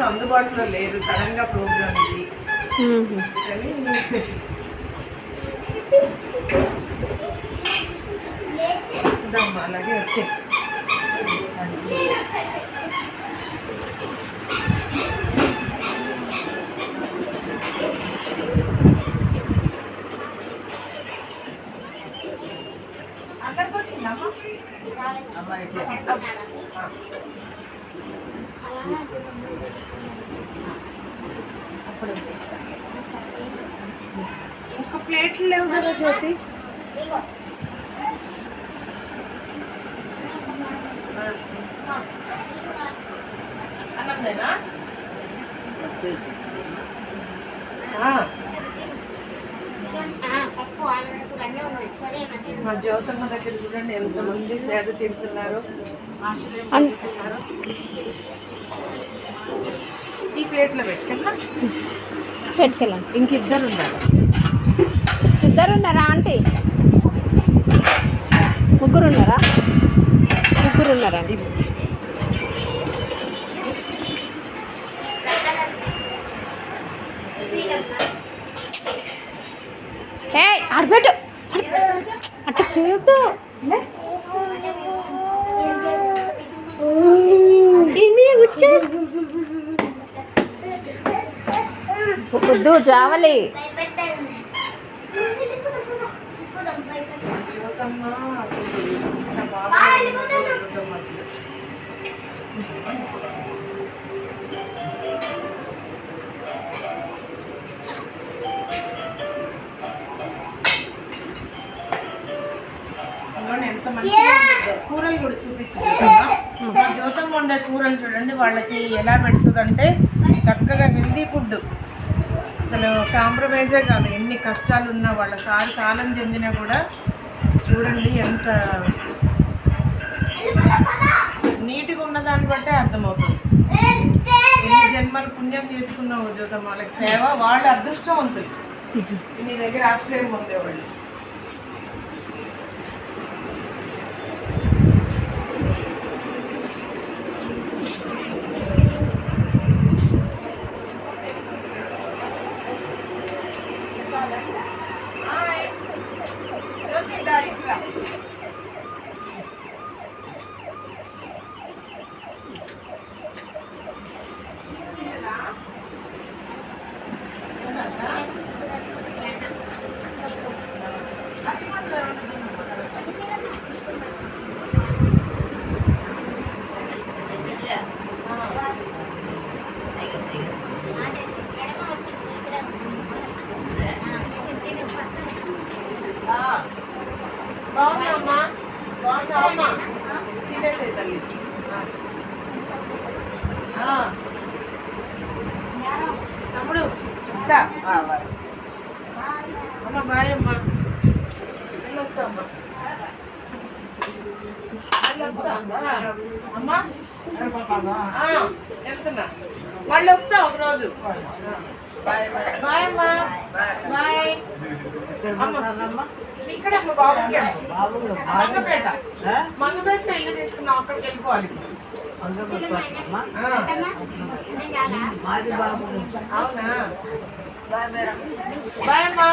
అందుబాటులో లేరు, సడన్ గా ప్రోగ్రామ్ ఇది అలాగే వచ్చే అందరికి వచ్చిందమ్మా అమ్మాయి ఇంకా ప్లేట్లు లేవు కదా జ్యోతి. అన్నందేనా మా జ్యోతమ్మ దగ్గర చూడండి ఎంతమంది సేద తీరుతున్నారు, ఆశీర్వదిస్తున్నారు. ఈ ప్లేట్లో పెట్టుకెళ్ళండి. ఇంకిద్దరు ఉన్నారు. ఇద్దరు ఉన్నారా ఆంటీ? ముగ్గురు ఉన్నారా? ముగ్గురు ఉన్నారా అండి? ఏ ఆడబెట్టు, అట్ట చేయొద్దు. వద్దు జావలి. ఎంత మంచిగా కూరలు కూడా చూపించింది. మా జ్యోతమ్మ వండే కూరలు చూడండి వాళ్ళకి ఎలా పెడుతుందంటే చక్కగా హెల్దీ ఫుడ్, అసలు కాంప్రమైజే కాదు. ఎన్ని కష్టాలు ఉన్నా వాళ్ళ సారి కాలం చెందినా కూడా చూడండి ఎంత నీట్గా ఉన్నదాన్ని బట్టే అర్థమవుతుంది. ఎన్ని జన్మలు పుణ్యం చేసుకున్నావు జ్యోతమ్మ, వాళ్ళకి సేవ. వాళ్ళు అదృష్టవంతులు, నీ దగ్గర ఆశ్రయం పొందేవాళ్ళు. బాగున్నామ్మా, బాగున్నావమ్మా, తినేసే తల్లి. తమ్ముడు వస్తా అమ్మ, బాయ్ అమ్మా, వెళ్ళొస్తామ్మా, అమ్మా వెళ్తున్నా, మళ్ళీ వస్తా ఒకరోజు. బాయ్ అమ్మా, బాయ్. ఇక్కడ మంగపేట, మంగపేట ఇల్లు తీసుకున్నాం, అక్కడికి వెళ్ళిపోవాలి. అవునా, బాయ్ అమ్మా.